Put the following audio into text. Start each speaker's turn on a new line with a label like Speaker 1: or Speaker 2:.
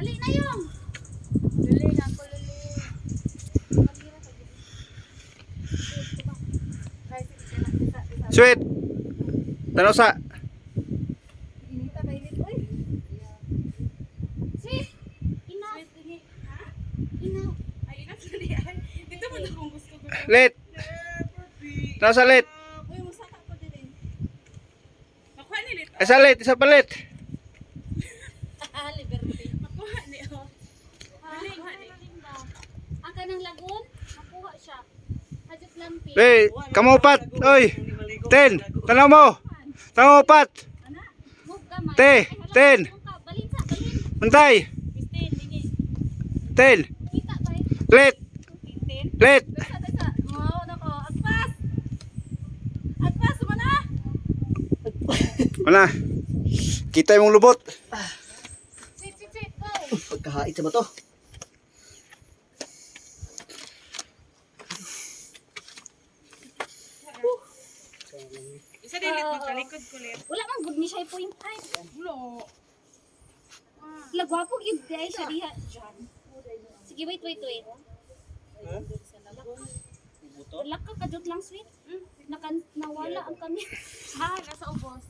Speaker 1: Dali na yung. Dali na ako, dali.
Speaker 2: Sweet. Tanaw sa.
Speaker 1: Inita ba init? Uy. Sweet. Ina. Ha? Ina. Ay, ina. Dito mo na kung gusto ko.
Speaker 2: Lit. Tanaw sa lit.
Speaker 1: Uy, musaka ko din. Makuha ni Lit.
Speaker 2: Isa lit, isa palit.
Speaker 1: Liberty. Makuha ni oh. Ang kanang lagun, makuha siya. Hajut lampi.
Speaker 2: Hey, kamupat. Oy. Ten. Tanaw mo. Tanaw mo pat.
Speaker 1: Ana, move ka man.
Speaker 2: Te, ten.
Speaker 1: Balin sa, balin.
Speaker 2: Mantay.
Speaker 1: 15, dini.
Speaker 2: Ten.
Speaker 1: Kita ba?
Speaker 2: Lit.
Speaker 1: 15.
Speaker 2: Lit.
Speaker 1: Dasa. Wow, nako. Agpas. Agpas mo na.
Speaker 2: Wala. Kita yung lubot.
Speaker 1: Sit. Go.
Speaker 3: Pagkahait sa ba to?
Speaker 1: Isa din lit magkalikod ko lit. Wala man good ni siya point time. Wala. Lagwapo gyud day siya diha. Sige, wait. Wala ka kadot lang sweet. Nawala ang kami. Ha, nasa ubos.